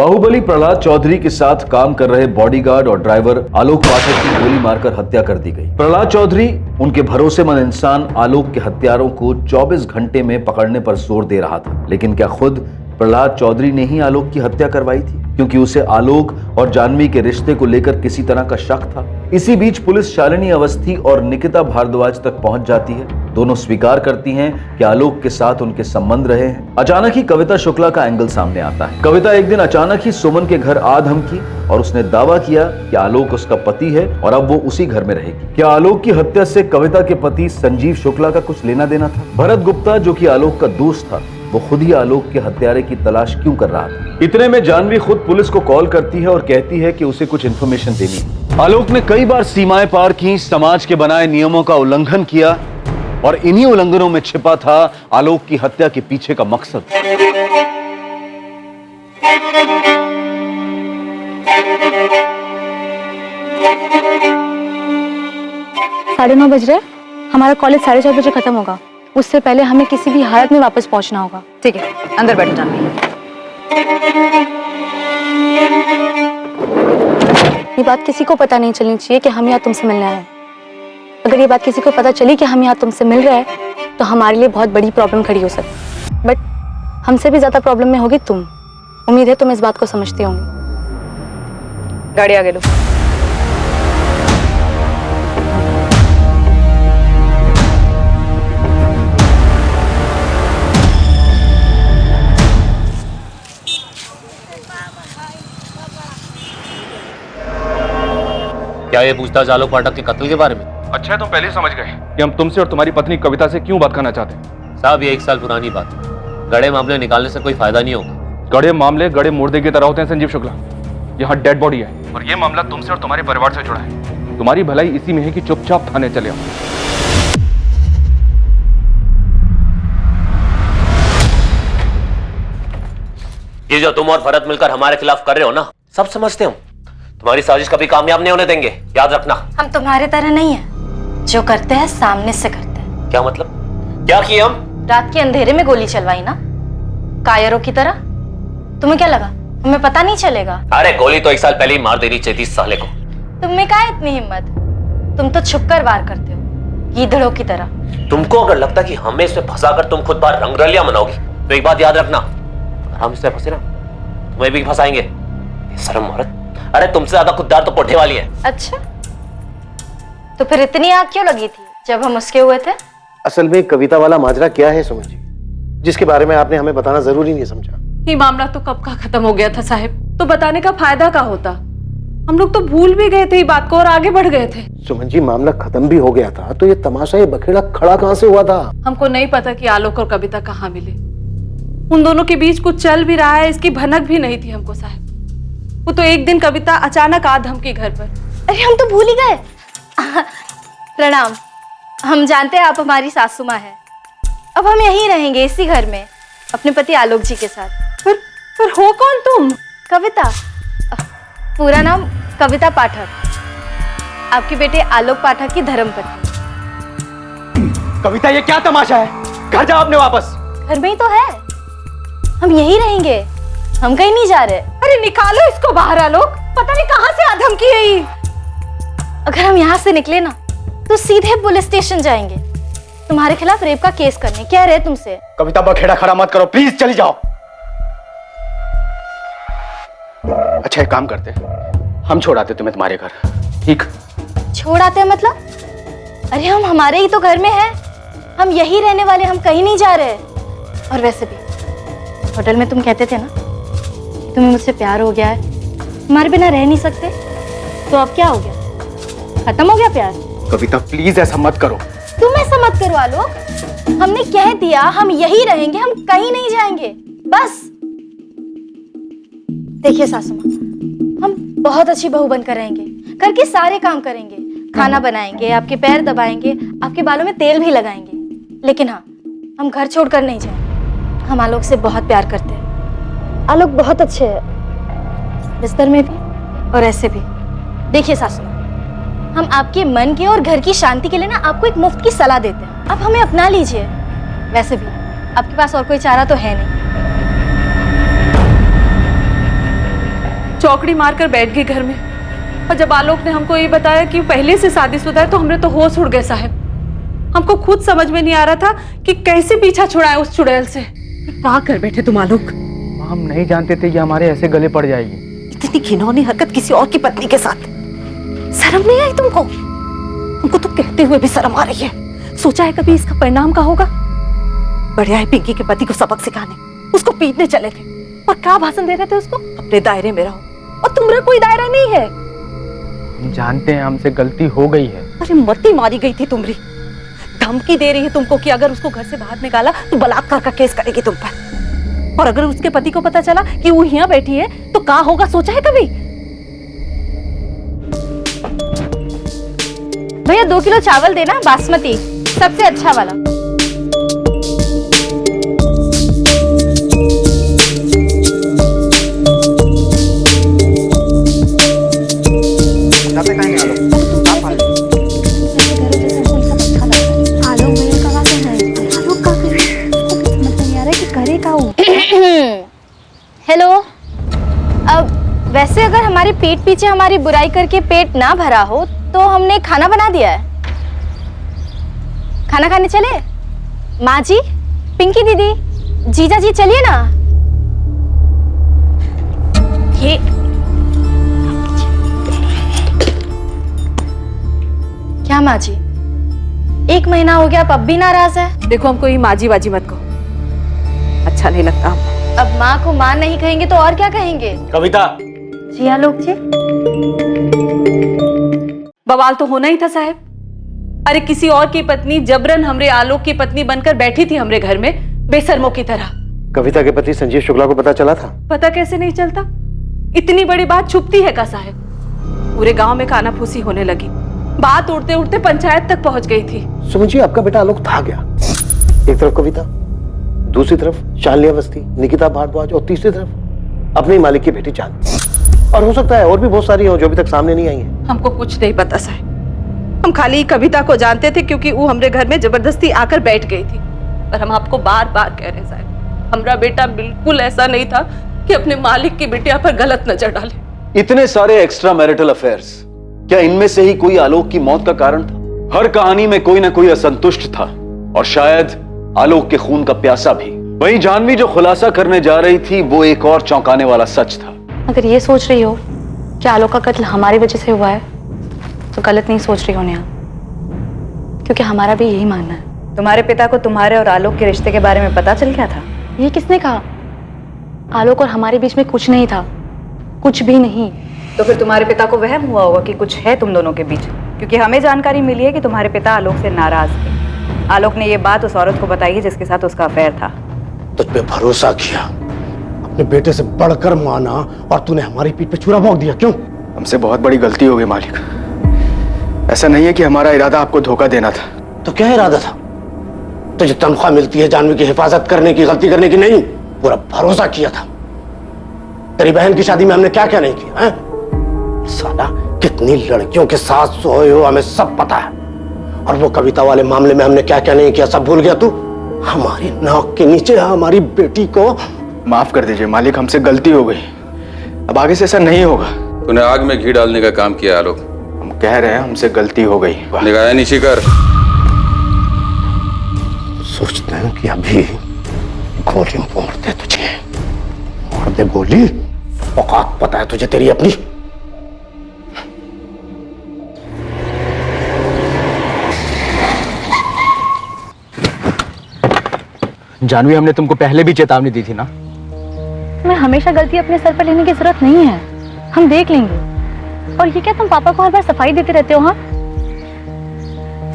बाहुबली प्रहलाद चौधरी के साथ काम कर रहे बॉडीगार्ड और ड्राइवर आलोक पाठक की गोली मारकर हत्या कर दी गई। प्रहलाद चौधरी उनके भरोसेमंद इंसान आलोक के हत्यारों को 24 घंटे में पकड़ने पर जोर दे रहा था, लेकिन क्या खुद प्रहलाद चौधरी ने ही आलोक की हत्या करवाई थी? क्योंकि उसे आलोक और जानवी के रिश्ते को लेकर किसी तरह का शक था। इसी बीच पुलिस शालिनी अवस्थी और निकिता भारद्वाज तक पहुंच जाती है। दोनों स्वीकार करती हैं कि आलोक के साथ उनके संबंध रहे हैं। अचानक ही कविता शुक्ला का एंगल सामने आता है। कविता एक दिन अचानक ही सुमन के घर आ धमकी और उसने दावा किया कि आलोक उसका पति है और अब वो उसी घर में रहेगी। क्या आलोक की हत्या से कविता के पति संजीव शुक्ला का कुछ लेना देना था? भरत गुप्ता जो कि आलोक का दोस्त था, वो खुद ही आलोक के हत्यारे की तलाश क्यों कर रहा था? इतने में जानवी खुद पुलिस को कॉल करती है और कहती है कि उसे कुछ इन्फॉर्मेशन देनी है। आलोक ने कई बार सीमाएं पार की, समाज के बनाए नियमों का उल्लंघन किया और इन्हीं उल्लंघनों में छिपा था आलोक की हत्या के पीछे का मकसद। 9:30 बज रहे, हमारा कॉलेज 4:30 बजे खत्म होगा। उससे पहले हमें किसी भी हालत में वापस पहुंचना होगा। ठीक है, अंदर बैठो जानवी। ये बात किसी को पता नहीं चलनी चाहिए कि हम यहाँ तुमसे मिलने आए हैं। अगर ये बात किसी को पता चली कि हम यहाँ तुमसे मिल रहे हैं तो हमारे लिए बहुत बड़ी प्रॉब्लम खड़ी हो सकती है। बट हमसे भी ज्यादा प्रॉब्लम में होगी तुम। उम्मीद है तुम इस बात को समझती होंगी। गाड़ी आगे लो। क्या ये पूछताछ आलोक पाठक के कत्ल के बारे में? अच्छा है तुम पहले ही समझ गए कि हम तुमसे और तुम्हारी पत्नी कविता से क्यों बात करना चाहते हैं। साहब ये 1 साल पुरानी बात है। गड़े मामले निकालने से कोई फायदा नहीं होगा। गड़े मामले गड़े मुर्दे की तरह होते हैं संजीव शुक्ला। यहाँ डेड बॉडी है और ये मामला तुमसे और तुम्हारे परिवार से जुड़ा है। तुम्हारी भलाई इसी में है कि चुपचाप थाने चले आओ। ये जो तुम और भरत मिलकर हमारे खिलाफ कर रहे हो ना, सब समझते हम। तुम्हारी साजिश कभी कामयाब नहीं होने देंगे, याद रखना। हम तुम्हारे तरह नहीं है, जो करते हैं सामने से करते हैं। क्या मतलब? क्या किए हम? रात के अंधेरे में गोली चलवाई ना, कायरों की तरह। तुम्हें क्या लगा हमें पता नहीं चलेगा? अरे गोली तो 1 साल पहले ही मार देनी चाहिए थी साले को। तुम्हें क्या इतनी हिम्मत? तुम तो छुपकर वार करते हो, गीदड़ों की तरह। तुमको अगर लगता कि हमें इसमें फंसाकर तुम खुद बार रंगरलियां मनाओगी तो एक बात याद रखना, अगर हम इसमें फंसे ना तुम्हें भी फंसाएंगे। शर्म औरत। अरे तुमसे ज्यादा खुददार तो पोठे वाली है। अच्छा, तो फिर इतनी आग क्यों लगी थी जब हम उसके हुए थे? असल में कविता वाला माजरा क्या है सुमन जी, जिसके बारे में आपने हमें बताना जरूरी नहीं समझा? ये मामला तो कब का खत्म हो गया था साहब, तो बताने का फायदा क्या होता? हम लोग तो भूल भी गए थे ये बात को और आगे बढ़ गए थे। सुमन जी मामला खत्म भी हो गया था तो ये तमाशा, ये बखेड़ा खड़ा कहां से हुआ था? हमको नहीं पता कि आलोक और कविता कहाँ मिले। उन दोनों के बीच कुछ चल भी रहा है इसकी भनक भी नहीं थी हमको साहब। वो तो एक दिन कविता अचानक आ धमकी घर पर। अरे हम तो भूल ही गए। प्रणाम। हम जानते हैं आप हमारी सासू माँ है। अब हम यहीं रहेंगे इसी घर में अपने पति आलोक जी के साथ। पर हो कौन तुम? कविता। पूरा नाम कविता पाठक, आपके बेटे आलोक पाठक की धर्मपत्नी। कविता ये क्या तमाशा है? घर जाओ अपने वापस। घर में ही तो है, हम यहीं रहेंगे, हम कहीं नहीं जा रहे। अरे निकालो इसको बाहर आलोक, पता नहीं कहां से आ धमकी है ये। अगर हम यहाँ से निकले ना तो सीधे पुलिस स्टेशन जाएंगे तुम्हारे खिलाफ रेप का केस करने। कह रहे तुमसे। कविता बखेड़ा खड़ा मत करो प्लीज, चली जाओ। अच्छा एक काम करते, हम छोड़ाते तुम्हें तुम्हारे घर, ठीक? छोड़ आते हैं मतलब? अरे हम हमारे ही तो घर में हैं, हम यही रहने वाले, हम कहीं नहीं जा रहे। और वैसे भी होटल में तुम कहते थे ना कि तुम्हें मुझसे प्यार हो गया है, हमारे बिना रह नहीं सकते, तो अब क्या हो गया? खत्म हो गया प्यार? कविता प्लीज ऐसा मत करो। तुम ऐसा मत करो आलोक, हमने कह दिया हम यही रहेंगे, हम कहीं नहीं जाएंगे, बस। देखिए सासू माँ, हम बहुत अच्छी बहू बनकर रहेंगे, घर के सारे काम करेंगे, खाना बनाएंगे, आपके पैर दबाएंगे, आपके बालों में तेल भी लगाएंगे। लेकिन हाँ, हम घर छोड़कर नहीं जाएंगे। हम आलोक से बहुत प्यार करते हैं, आलोक बहुत अच्छे हैं, बिस्तर में भी और ऐसे भी। देखिए सासू माँ, हम आपके मन के और घर की शांति के लिए ना आपको एक मुफ्त की सलाह देते हैं, आप हमें अपना लीजिए। वैसे भी आपके पास और कोई चारा तो है नहीं। चौकड़ी मारकर बैठ गई घर में। और जब आलोक ने हमको ये बताया कि पहले से शादीशुदा है तो हमने तो होश उड़ गए साहब। हमको खुद समझ में नहीं आ रहा था कि कैसे पीछा छुड़ाए उस चुड़ैल से। क्या कर बैठे तुम आलोक? हम नहीं जानते थे कि हमारे ऐसे गले पड़ जाएगी। इतनी घिनौनी हरकत किसी और की पत्नी के साथ, शर्म नहीं आई तुमको? तुमको तो कहते हुए भी शर्म आ रही है। सोचा है कभी इसका परिणाम क्या होगा? बढ़िया है पिंकी के पति को सबक सिखाने, उसको पीटने चले थे और क्या भाषण दे रहे थे उसको, अपने दायरे में रहो, और तुम्हारा कोई दायरा नहीं है। हम जानते हैं हमसे गलती हो गई है। अरे मती मारी गई थी तुम्हारी। धमकी दे रही है तुमको कि अगर उसको घर से बाहर निकाला तो बलात्कार का केस करेगी तुम पर। और अगर उसके पति को पता चला कि वो यहाँ बैठी है तो क्या होगा, सोचा है कभी? भैया 2 किलो चावल देना, बासमती, सबसे अच्छा वाला। हेलो। अब वैसे अगर हमारे पीठ पीछे हमारी बुराई करके पेट ना भरा हो तो हमने खाना बना दिया है। खाना खाने चले? माँ जी, पिंकी दीदी, जीजा जी चलिए ना। ये क्या माँ जी, 1 महीना हो गया, अब भी नाराज है? देखो हमको ये माजी वाजी मत कहो, अच्छा नहीं लगता हमको। अब माँ को माँ नहीं कहेंगे तो और क्या कहेंगे? कविता, जी आलोक जी। बवाल तो होना ही था साहब। अरे किसी और की पत्नी जबरन हमरे आलोक की पत्नी बनकर बैठी थी हमरे घर में, बेशर्मों की तरह। कविता के पति संजीव शुक्ला को पता चला था? पता कैसे नहीं चलता? इतनी बड़ी बात छुपती है का साहब? पूरे गांव में काना फूसी होने लगी, बात उड़ते उड़ते पंचायत तक पहुंच गई थी। सुमन जी, आपका बेटा आलोक था गया। एक तरफ कविता, दूसरी तरफ शालिनी अवस्थी, निकिता भारद्वाज, और तीसरी तरफ अपने मालिक की बेटी चांद। और हो सकता है और भी बहुत सारी हो जो अभी तक सामने नहीं आई है। हमको कुछ नहीं पता साहब, हम खाली कविता को जानते थे क्योंकि वो हमरे घर में जबरदस्ती आकर बैठ गई थी। पर हम आपको बार बार कह रहे साहब, हमारा बेटा बिल्कुल ऐसा नहीं था कि अपने मालिक की बिटिया पर गलत नजर डाले। इतने सारे एक्स्ट्रा मैरिटल अफेयर्स, क्या इनमें से ही कोई आलोक की मौत का कारण था? हर कहानी में कोई ना कोई असंतुष्ट था, और शायद आलोक के खून का प्यासा भी। वहीं जानवी जो खुलासा करने जा रही थी वो एक और चौंकाने वाला सच था। अगर ये सोच रही हो कि आलोक का कत्ल हमारी वजह से हुआ है तो गलत नहीं सोच रही हो नेहा, क्योंकि हमारा भी यही मानना है। तुम्हारे पिता को तुम्हारे और आलोक के रिश्ते के बारे में पता चल गया था? ये किसने कहा? आलोक और हमारे बीच में कुछ नहीं था, कुछ भी नहीं। तो फिर तुम्हारे पिता को वहम हुआ होगा कि कुछ है तुम दोनों के बीच, क्योंकि हमें जानकारी मिली है कि तुम्हारे पिता आलोक से नाराज थे। आलोक ने ये बात उस औरत को बताई है जिसके साथ उसका अफेयर था। तुझ पे भरोसा किया, अपने बेटे से बढ़कर माना, और तूने हमारी पीठ पे छुरा भोंक दिया। क्यों? हमसे बहुत बड़ी गलती हो गई मालिक। ऐसा नहीं है कि हमारा इरादा आपको धोखा देना था। तो क्या इरादा था? तुझे तनख्वाह मिलती है जानवी की हिफाजत करने की, गलती करने की नहीं। पूरा भरोसा किया था। तेरी बहन की शादी में हमने क्या क्या नहीं किया है? साला कितनी लड़कियों के साथ सोए हो हमें सब पता है। और वो कविता वाले मामले में हमने क्या क्या नहीं किया सब भूल गया तू? हमारी नाक के नीचे हमारी बेटी को। माफ कर दीजिए मालिक, हमसे गलती हो गई, अब आगे से ऐसा नहीं होगा। तूने आग में घी डालने का काम किया आलोक। हम कह रहे हैं हमसे गलती हो गई। निगाहें नीची कर। सोचते हैं कि अभी गोली मार दे तुझे, मार दे गोली। औकात पता है तुझे तेरी अपनी? जानवी, हमने तुमको पहले भी चेतावनी दी थी ना। तुम्हें हमेशा गलती अपने सर पर लेने की जरूरत नहीं है, हम देख लेंगे। और ये क्या तुम पापा को हर बार सफाई देते रहते हो? हाँ,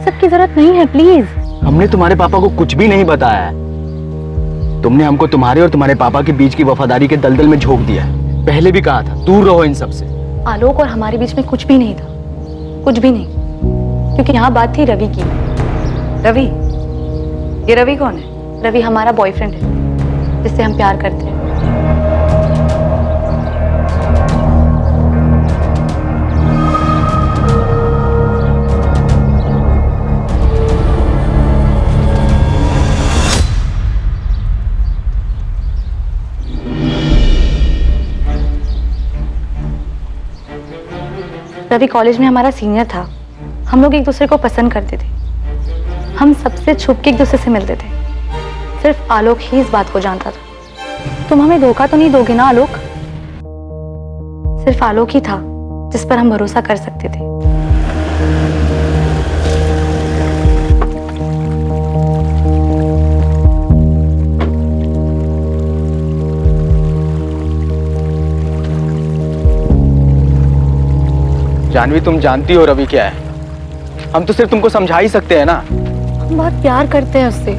सबकी जरूरत नहीं है, प्लीज। हमने तुम्हारे पापा को कुछ भी नहीं बताया है। तुमने हमको तुम्हारे और तुम्हारे पापा के बीच की वफादारी के दलदल में झोंक दिया है। पहले भी कहा था दूर रहो इन सब से। आलोक और हमारे बीच में कुछ भी नहीं था, कुछ भी नहीं, क्योंकि यहाँ बात थी रवि की। रवि? ये रवि कौन है? रवि हमारा बॉयफ्रेंड है, जिससे हम प्यार करते हैं। रवि कॉलेज में हमारा सीनियर था। हम लोग एक दूसरे को पसंद करते थे। हम सबसे छुप के एक दूसरे से मिलते थे। सिर्फ आलोक ही इस बात को जानता था। तुम हमें धोखा तो नहीं दोगे ना आलोक? सिर्फ आलोक ही था जिस पर हम भरोसा कर सकते थे। जानवी, तुम जानती हो रवि क्या है। हम तो सिर्फ तुमको समझा ही सकते हैं ना। हम बहुत प्यार करते हैं उससे।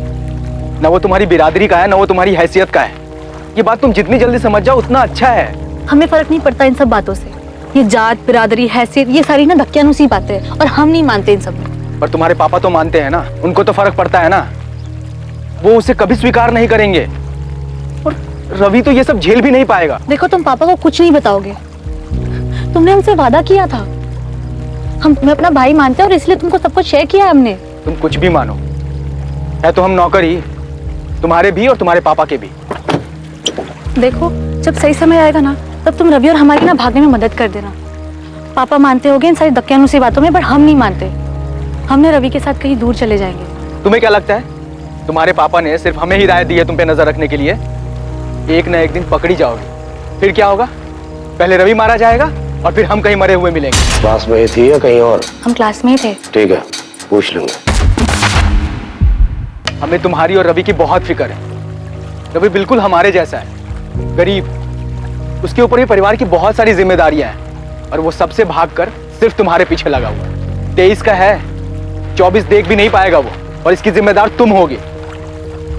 ना वो तुम्हारी बिरादरी का है, ना वो तुम्हारी हैसियत का है। ये बात तुम जितनी जल्दी समझ जाओ उतना अच्छा है। हमें फर्क नहीं पड़ता इन सब बातों से। ये जात, बिरादरी, हैसियत, ये सारी ना धक्कियानुसी बातें हैं और हम नहीं मानते इन सब में। पर तुम्हारे पापा तो मानते हैं ना, उनको तो फर्क पड़ता है ना। वो उसे कभी स्वीकार नहीं करेंगे और रवि तो ये सब झेल भी नहीं पाएगा। देखो, तुम पापा को कुछ नहीं बताओगे। तुमने हमसे वादा किया था। हम तुम्हें अपना भाई मानते हैं और इसलिए तुमको सब कुछ शेयर किया है हमने। तुम कुछ भी मानो, है तो हम नौकर ही, तुम्हारे भी और तुम्हारे पापा के भी। देखो, जब सही समय आएगा ना, तब तुम रवि और हमारी ना भागने में मदद कर देना। पापा मानते होगे इन सारी धक्कियानुसी बातों में, पर हम नहीं मानते। हमने रवि के साथ कहीं दूर चले जाएंगे। तुम्हें क्या लगता है तुम्हारे पापा ने सिर्फ हमें हिदायत दी है तुम पे नजर रखने के लिए? एक ना एक दिन पकड़ी जाओगी, फिर क्या होगा? पहले रवि मारा जाएगा और फिर हम कहीं मरे हुए मिलेंगे। क्लास में ही थी या कहीं और? हम क्लास में ही थे। ठीक है, पूछ लूंगा। हमें तुम्हारी और रवि की बहुत फिक्र है। रवि बिल्कुल हमारे जैसा है, गरीब। उसके ऊपर भी परिवार की बहुत सारी जिम्मेदारियां हैं और वो सबसे भागकर सिर्फ तुम्हारे पीछे लगा हुआ है। 23 का है, 24 देख भी नहीं पाएगा वो, और इसकी जिम्मेदार तुम होगी।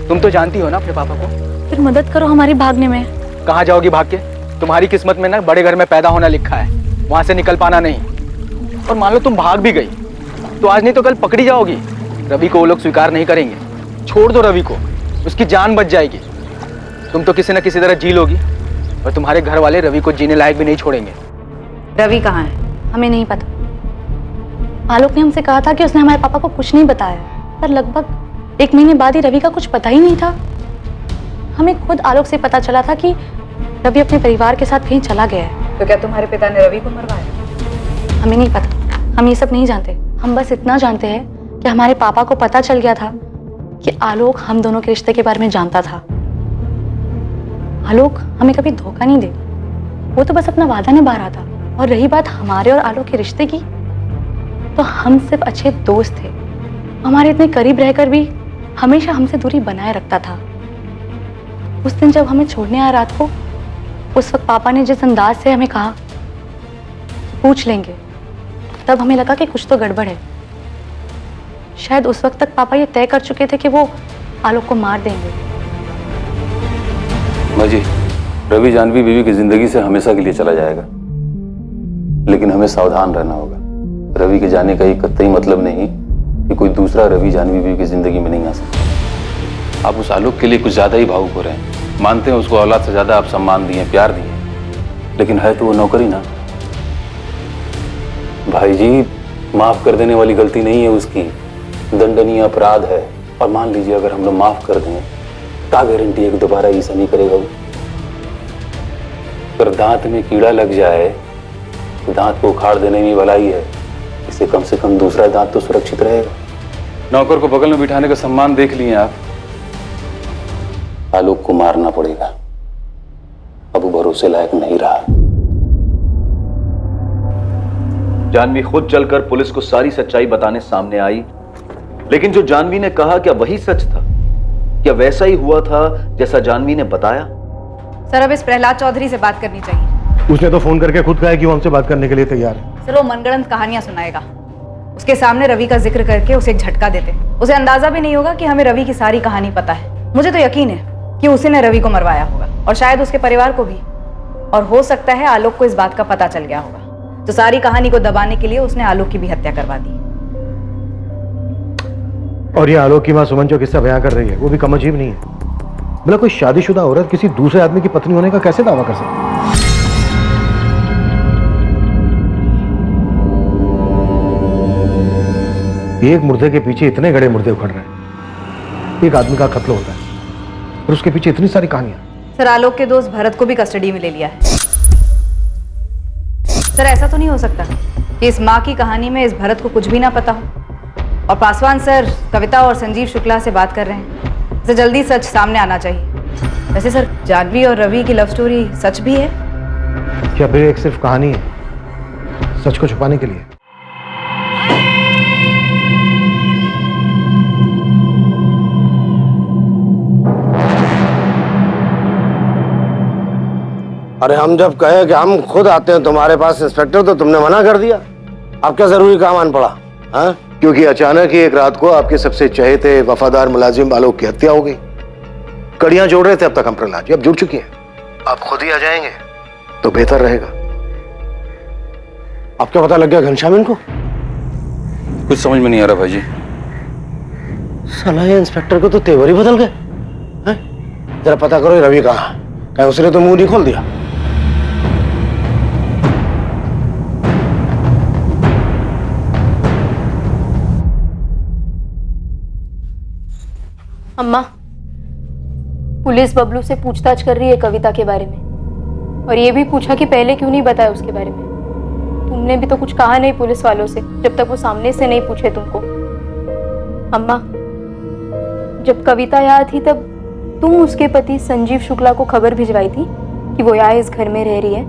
तुम तो जानती हो ना अपने पापा को। फिर मदद करो हमारी भागने में। कहाँ जाओगी भाग के? तुम्हारी किस्मत में ना बड़े घर में पैदा होना लिखा है, वहां से निकल पाना नहीं। और मान लो तुम भाग भी गई तो आज नहीं तो कल पकड़ी जाओगी। रवि को वो लोग स्वीकार नहीं करेंगे। छोड़ दो रवि को, उसकी जान बच जाएगी। तुम तो किसी न किसी तरह जी लोगी और तुम्हारे घर वाले रवि को जीने लायक भी नहीं छोड़ेंगे। रवि कहाँ है? हमें नहीं पता। आलोक ने हमसे कहा था कि उसने हमारे पापा को कुछ नहीं बताया, पर लगभग 1 महीने बाद ही रवि का कुछ पता ही नहीं था। हमें खुद आलोक से पता चला था कि रवि अपने परिवार के साथ कहीं चला गया है। तो क्या तुम्हारे पिता ने रवि को मरवाया? हमें नहीं पता, हम ये सब नहीं जानते। हम बस इतना जानते हैं कि हमारे पापा को पता चल गया था कि आलोक हम दोनों के रिश्ते के बारे में जानता था। आलोक हमें कभी धोखा नहीं दे, वो तो बस अपना वादा निभा रहा था। और रही बात हमारे और आलोक के रिश्ते की, तो हम सिर्फ अच्छे दोस्त थे। हमारे इतने करीब रहकर भी हमेशा हमसे दूरी बनाए रखता था। उस दिन जब हमें छोड़ने आया रात को, उस वक्त पापा ने जिस अंदाज से हमें कहा पूछ लेंगे, तब हमें लगा कि कुछ तो गड़बड़ है। शायद उस वक्त तक पापा ये तय कर चुके थे कि वो आलोक को मार देंगे। माँ जी, रवि जानवी बीवी की जिंदगी से हमेशा के लिए चला जाएगा, लेकिन हमें सावधान रहना होगा। रवि के जाने का ये कतई मतलब नहीं कि कोई दूसरा रवि जानवी बीवी की जिंदगी में नहीं आ सकता। आप उस आलोक के लिए कुछ ज्यादा ही भावुक हो रहे हैं। मानते हैं उसको औलाद से ज्यादा आप सम्मान दिए, प्यार दिए, लेकिन है तो वो नौकरी ना। भाई जी, माफ कर देने वाली गलती नहीं है उसकी, दंडनीय अपराध है। और मान लीजिए अगर हम लोग माफ कर दें, क्या गारंटी है कि दोबारा ऐसा नहीं करेगा वो? अगर दांत में कीड़ा लग जाए तो दांत को उखाड़ देने में भलाई है, इससे कम से कम दूसरा दांत तो सुरक्षित रहेगा। नौकर को बगल में बिठाने का सम्मान देख लिए आप। आलोक को मारना पड़ेगा, अब वो भरोसे लायक नहीं रहा। जानवी खुद चलकर पुलिस को सारी सच्चाई बताने सामने आई, लेकिन जो जानवी ने कहा क्या वही सच था? क्या वैसा ही हुआ था जैसा जानवी ने बताया? सर, अब इस प्रहलाद चौधरी से बात करनी चाहिए। उसने तो फोन करके खुद कहा है कि वो हमसे बात करने के लिए तैयार है। सर, वो मनगढ़ंत कहानियां सुनाएगा। उसके सामने रवि का जिक्र करके उसे एक झटका देते, उसे अंदाजा भी नहीं होगा कि हमें रवि की सारी कहानी पता है। मुझे तो यकीन है कि उसी ने रवि को मरवाया होगा, और शायद उसके परिवार को भी। और हो सकता है आलोक को इस बात का पता चल गया होगा, तो सारी कहानी को दबाने के लिए उसने आलोक की भी हत्या करवा दी। और ये आलोक की मां सुमन जो किस्सा बयां कर रही है, वो भी कम अजीब नहीं है। मतलब कोई शादीशुदा औरत किसी दूसरे आदमी की पत्नी होने का कैसे दावा कर सकती है? एक मुर्दे के पीछे इतने गड़े मुर्दे उखड़ रहे हैं। एक आदमी का कत्ल होता है और उसके पीछे इतनी सारी कहानियां। सर, आलोक के दोस्त भरत को भी कस्टडी में ले लिया है। सर, ऐसा तो नहीं हो सकता कि इस माँ की कहानी में इस भरत को कुछ भी ना पता हो। और पासवान सर कविता और संजीव शुक्ला से बात कर रहे हैं, इसे जल्दी सच सामने आना चाहिए। वैसे सर, जानवी और रवि की लव स्टोरी सच भी है क्या फिर एक सिर्फ कहानी है सच को छुपाने के लिए? अरे हम जब कहे कि हम खुद आते हैं तुम्हारे पास इंस्पेक्टर, तो तुमने मना कर दिया। अब क्या जरूरी काम आन पड़ा? हाँ? क्योंकि अचानक ही एक रात को आपके सबसे चहेते वफादार मुलाजिम आलोक की हत्या हो गई। कड़ियां जोड़ रहे थे अब तक हम प्रहलाद जी, अब जुड़ चुकी हैं। आप खुद ही आ जाएंगे तो बेहतर रहेगा। अब क्या पता लग गया घनश्याम इनको? कुछ समझ में नहीं आ रहा भाई जी। साला ये इंस्पेक्टर को तो तेवर ही बदल गए हैं? जरा पता करो ये रवि कहाँ है। कहीं उसने तो मुंह नहीं खोल दिया? अम्मा, पुलिस बबलू से पूछताछ कर रही है कविता के बारे में, और ये भी पूछा कि पहले क्यों नहीं बताया उसके बारे में। तुमने भी तो कुछ कहा नहीं पुलिस वालों से जब तक वो सामने से नहीं पूछे तुमको। अम्मा, जब कविता यहाँ थी तब तुम उसके पति संजीव शुक्ला को खबर भिजवाई थी कि वो यहाँ इस घर में रह रही है।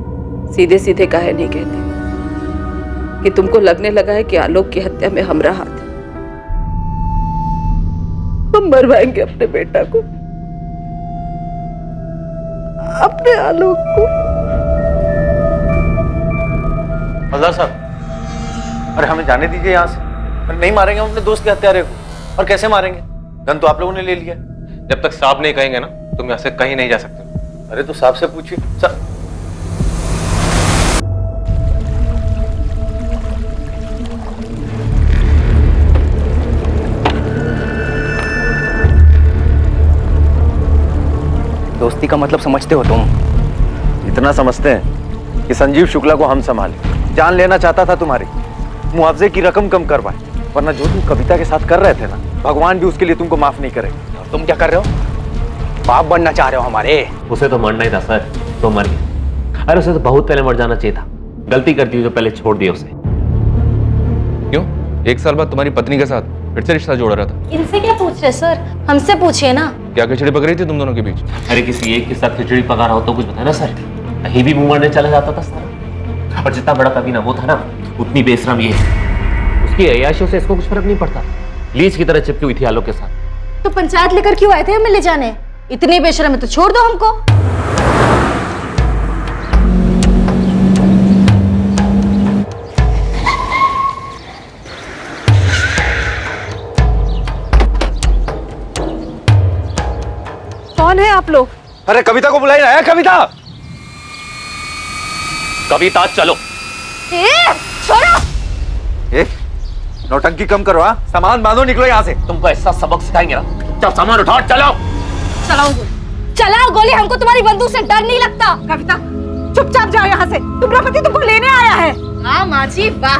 सीधे सीधे काहे नहीं कहते कि तुमको लगने लगा है कि आलोक की हत्या में हमारा हाथ है? हम मरवाएंगे अपने बेटा को, अपने आलोक को। हवलदार साहब, अरे हमें जाने दीजिए यहाँ से। नहीं मारेंगे हम अपने दोस्त के हत्यारे को। और कैसे मारेंगे? गन तो आप लोगों ने ले लिया। जब तक साहब नहीं कहेंगे ना तुम यहाँ से कहीं नहीं जा सकते। अरे तो साहब से पूछिए। दोस्ती का मतलब समझते हो तुम? इतना समझते हैं कि संजीव शुक्ला को हम संभालें। जान लेना चाहता था तुम्हारी, मुआवजे की रकम कम करवाए, वरना जो तुम कविता के साथ कर रहे थे ना, भगवान भी उसके लिए तुमको माफ नहीं करेगा। तुम क्या कर रहे हो? बाप बनना चाह रहे हो हमारे? उसे तो मरना ही था सर, तो मर गया। अरे उसे तो बहुत पहले मर जाना चाहिए था। गलती कर दी जो पहले छोड़ दिया उसे। क्यों? 1 साल बाद तुम्हारी पत्नी के साथ फिर से रिश्ता जोड़ रहा था। इनसे क्या पूछ रहे सर? हमसे पूछिए ना। क्या खिचड़ी पक रही थी तुम दोनों के बीच? अरे किसी एक के साथ खिचड़ी पका रहा हो तो कुछ बताया ना सर। कहीं भी मुंह मारने चला जाता था सर। और जितना बड़ा कभी ना वो था ना, उतनी बेशरम ये है। उसकी अय्याशियों से इसको कुछ फर्क नहीं पड़ता। लीच की तरह चिपकी हुई थी आलोक के साथ। तो पंचायत लेकर क्यों आए थे हमें ले जाने? इतनी बेशरम है तो छोड़ दो हमको। कौन है आप लोग? अरे कविता को बुलाई ना। कविता, कविता चलो। छोड़ो। नौटंकी कम करो। सामान बांधो, निकलो यहाँ से। तुमको ऐसा सबक सिखाएंगे ना। चल सामान उठाओ, चलो। चलाओ गोली, हमको तुम्हारी बंदूक से डर नहीं लगता। कविता, चुपचाप जाओ यहाँ से। तुम्हारा पति तुमको लेने आया है। हाँ माँ जी, वाह,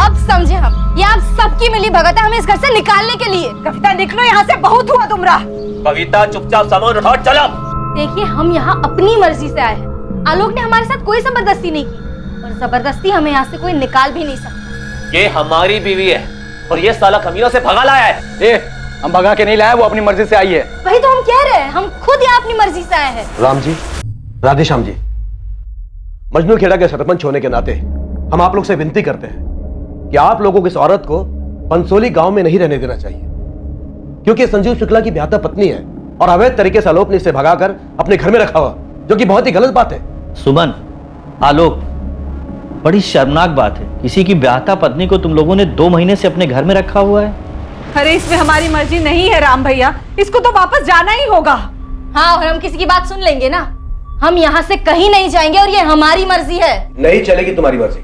अब समझे हम। ये आप सबकी मिली भगत है हमें इस घर से निकालने के लिए। कविता निकलो यहाँ से, बहुत हुआ तुमरा। कविता चुपचाप सामान उठाओ, चलो। देखिए, हम यहाँ अपनी मर्जी से आए हैं। आलोक ने हमारे साथ कोई जबरदस्ती नहीं की, और जबरदस्ती हमें यहाँ से कोई निकाल भी नहीं सकता। ये हमारी बीवी है और ये साला कमीनों से भगा लाया है। हम भगा के नहीं लाए, वो अपनी मर्जी से आई है। वही तो हम कह रहे हैं, हम खुद यहाँ अपनी मर्जी से आए हैं। राम जी, राधेश्याम जी, मजनू खेड़ा के सरपंच होने के नाते हम आप लोग से विनती करते हैं कि आप लोगों को इस औरत को पंसोली गांव में नहीं रहने देना चाहिए, क्योंकि संजीव शुक्ला की ब्याहता पत्नी है और अवैध तरीके से आलोक ने इसे भगाकर अपने घर में रखा हुआ, जो कि बहुत ही गलत बात है। सुमन, आलोक, बड़ी शर्मनाक बात है। किसी की ब्याहता पत्नी को तुम लोगों ने 2 महीने से अपने घर में रखा हुआ है। अरे इसमें हमारी मर्जी नहीं है राम भैया, इसको तो वापस जाना ही होगा। हाँ, और हम किसी की बात सुन लेंगे ना। हम यहाँ से कहीं नहीं जाएंगे और ये हमारी मर्जी है। नहीं चलेगी तुम्हारी मर्जी।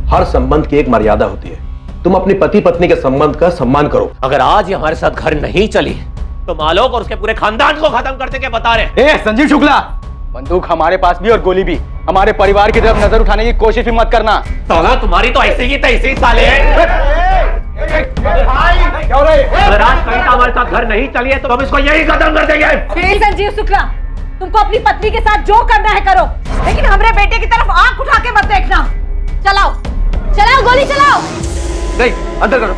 हर संबंध की एक मर्यादा होती है। तुम अपनी पति पत्नी के संबंध का सम्मान करो। अगर आज ये हमारे साथ घर नहीं चली तो आलोक और उसके पूरे खानदान को खत्म करने के बता रहे। संजीव शुक्ला, बंदूक हमारे पास भी और गोली भी। हमारे परिवार की तरफ नजर उठाने की कोशिश भी मत करना। साला तुम्हारी तो ऐसे ही तैसे ही साले हैं। अगर आज कविता हमारे साथ घर नहीं चली है तो हम इसको यही खत्म कर देंगे। संजीव शुक्ला, तुमको अपनी पत्नी के साथ जो करना है करो, लेकिन हमारे बेटे की तरफ आंख उठा के मत देखना। चलाओ। गोली चलाओ। नहीं, अंदर करो।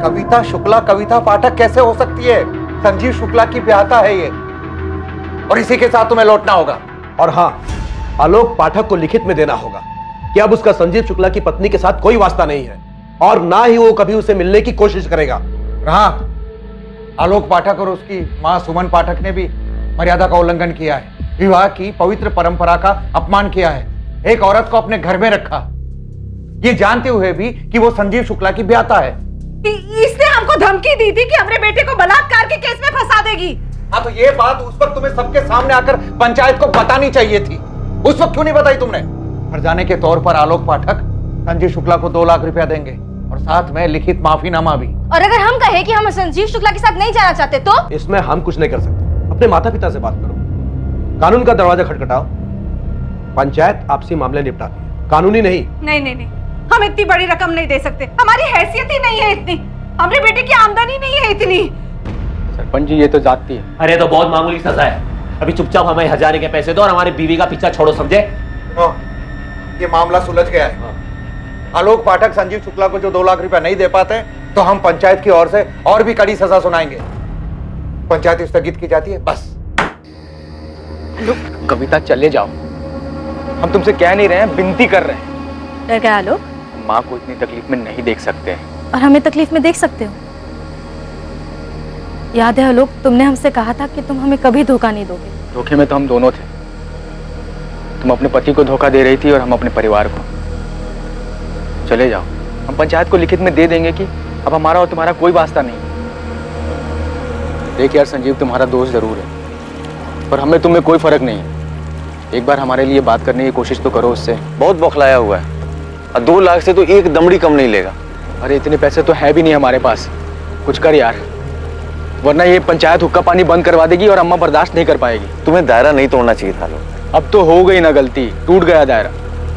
कविता शुक्ला कविता पाठक कैसे हो सकती है? संजीव शुक्ला की ब्याहता है ये, और इसी के साथ तुम्हें लौटना होगा। और हाँ, आलोक पाठक को लिखित में देना होगा कि अब उसका संजीव शुक्ला की पत्नी के साथ कोई वास्ता नहीं है और ना ही वो कभी उसे मिलने की कोशिश करेगा। हाँ, आलोक पाठक और उसकी मां सुमन पाठक ने भी मर्यादा का उल्लंघन किया है, विवाह की पवित्र परंपरा का अपमान किया है, एक औरत को अपने घर में रखा, ये जानते हुए भी कि वो संजीव शुक्ला की ब्याहता है। इसने हमको धमकी दी थी कि हमारे बेटे को बलात्कार के केस में फंसा देगी। हाँ, तो ये बात उस वक्त तुम्हें सबके सामने आकर पंचायत को बतानी चाहिए थी। उस वक्त क्यों नहीं बताई तुमने? हर्जाने के तौर पर आलोक पाठक संजीव शुक्ला को 2 लाख रुपया देंगे और साथ में लिखित माफीनामा भी। और अगर हम कहें कि हम संजीव शुक्ला के साथ नहीं जाना चाहते तो? इसमें हम कुछ नहीं कर सकते। अपने माता पिता से बात करो, कानून का दरवाजा खटखटाओ। पंचायत आपसी मामले निपटाती है, कानूनी नहीं। नहीं, हम इतनी बड़ी रकम नहीं दे सकते, हमारी हैसियत ही नहीं है इतनी, हमारे बेटे की आमदनी नहीं है इतनी। सरपंच जी, ये तो जाती है। अरे तो बहुत मामूली सजा है, अभी चुपचाप हमें हजारे के पैसे दो और हमारी बीवी का पीछा छोड़ो, समझे? ये मामला सुलझ गया है। आलोक पाठक संजीव शुक्ला को जो 2 लाख रुपया नहीं दे पाते तो हम पंचायत की ओर से और भी कड़ी सजा सुनाएंगे। पंचायत स्थगित की जाती है, बस। कविता, चले जाओ, हम तुमसे कह नहीं रहे हैं, विनती कर रहे हैं। डर गया आलोक? माँ को इतनी तकलीफ में नहीं देख सकते हैं। और हमें तकलीफ में देख सकते हो? याद है आलोक, तुमने हमसे कहा था कि तुम हमें कभी धोखा नहीं दोगे। धोखे में तो हम दोनों थे। तुम अपने पति को धोखा दे रही थी और हम अपने परिवार को। चले जाओ, हम पंचायत को लिखित में दे देंगे कि अब हमारा और तुम्हारा कोई वास्ता नहीं। देख यार संजीव, तुम्हारा दोस्त जरूर है, पर हमें तुम्हें कोई फर्क नहीं है। एक बार हमारे लिए बात करने की कोशिश तो करो उससे। बहुत बौखलाया हुआ है, 2 लाख से तो एक दमड़ी कम नहीं लेगा। अरे इतने पैसे तो है भी नहीं हमारे पास, कुछ कर यार, वरना ये पंचायत हुक्का पानी बंद करवा देगी और अम्मा बर्दाश्त नहीं कर पाएगी। तुम्हें दायरा नहीं तोड़ना चाहिए था लोग। अब तो हो गई ना गलती, टूट गया दायरा,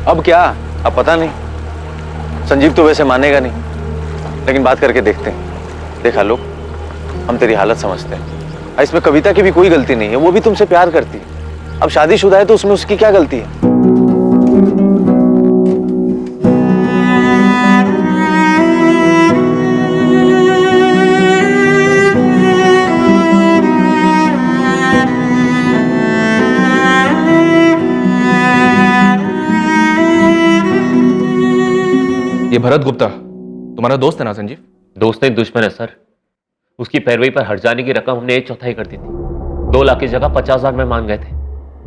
अब क्या? अब पता नहीं, संजीव तो वैसे मानेगा नहीं, लेकिन बात करके देखते हैं। देखा लोग, हम तेरी हालत समझते हैं, इसमें कविता की भी कोई गलती नहीं है, वो भी तुमसे प्यार करती है। अब शादीशुदा है तो उसमें उसकी क्या गलती है? ये भरत गुप्ता तुम्हारा दोस्त है ना संजीव? दोस्त नहीं, दुश्मन है सर। उसकी पैरवी पर हर्जाने की रकम हमने 1/4 कर दी थी। 2 लाख की जगह 50 लाख में मान गए थे।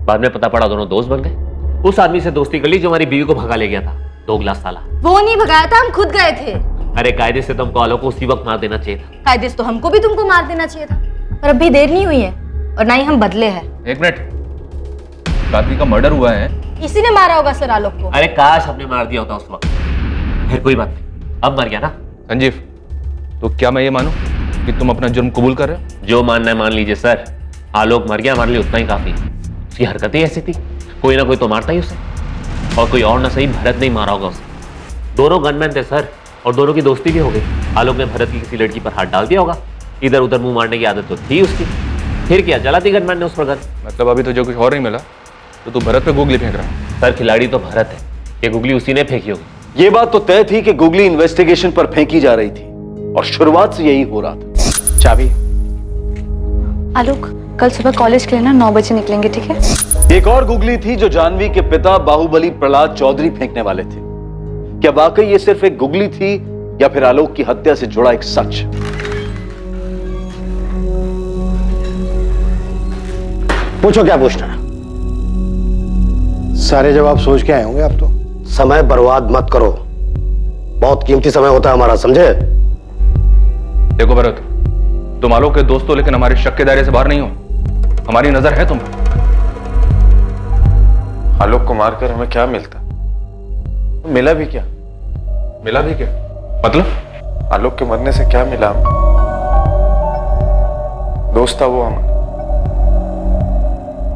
बाद में पता पड़ा दोनों दोस्त बन गए। उस आदमी से दोस्ती कर ली जो हमारी बीवी को भगा ले गया था, दोगला साला। वो नहीं भगाया था, हम खुद गए थे। अरे कायदे से तुमको आलोक को उसी वक्त मार देना चाहिए था। कायदे से तो हमको भी तुमको मार देना चाहिए था, पर अभी देर नहीं हुई है और ना ही हम बदले हैं। 1 मिनट, आदमी का मर्डर हुआ है। इसी ने मारा होगा सर आलोक को। अरे काश हमने मार दिया होता उस वक्त। फिर कोई बात नहीं, अब मर गया ना। संजीव, तो क्या मैं ये मानूं कि तुम अपना जुर्म कबूल कर रहे हो? जो मानना है मान लीजिए सर। आलोक मर गया, हमारे लिए उतना ही काफी है। उसकी हरकतें ऐसी थी, कोई ना कोई तो मारता ही उसे, और कोई और ना सही भरत नहीं मारा होगा उसे। दोनों गनमैन थे सर, और दोनों की दोस्ती भी हो गई। आलोक ने भरत की किसी लड़की पर हाथ डाल दिया होगा, इधर उधर मुंह मारने की आदत तो थी उसकी। फिर क्या, जला दी गनमैन ने उस पर गन। मतलब अभी तो जो कुछ और नहीं मिला तो तू भरत पे गुगली फेंक रहा है? सर खिलाड़ी तो भरत है, ये गुगली उसी ने फेंकी होगी। ये बात तो तय थी कि गुगली इन्वेस्टिगेशन पर फेंकी जा रही थी और शुरुआत से यही हो रहा था। चाबी? आलोक, कल सुबह कॉलेज के लिए ना 9 बजे निकलेंगे, ठीक है? एक और गुगली थी जो जानवी के पिता बाहुबली प्रहलाद चौधरी फेंकने वाले थे। क्या वाकई ये सिर्फ एक गुगली थी या फिर आलोक की हत्या से जुड़ा एक सच? पूछो क्या पूछना है। सारे जवाब सोच के आए होंगे आप तो। समय बर्बाद मत करो, बहुत कीमती समय होता है हमारा, समझे? देखो भरत, तुम आलोक के दोस्त हो लेकिन हमारे शक के दायरे से बाहर नहीं हो। हमारी नजर है तुम पर। आलोक को मारकर हमें क्या मिलता? मिला भी क्या? मिला भी क्या मतलब? आलोक के मरने से क्या मिला? दोस्त था वो हमारा।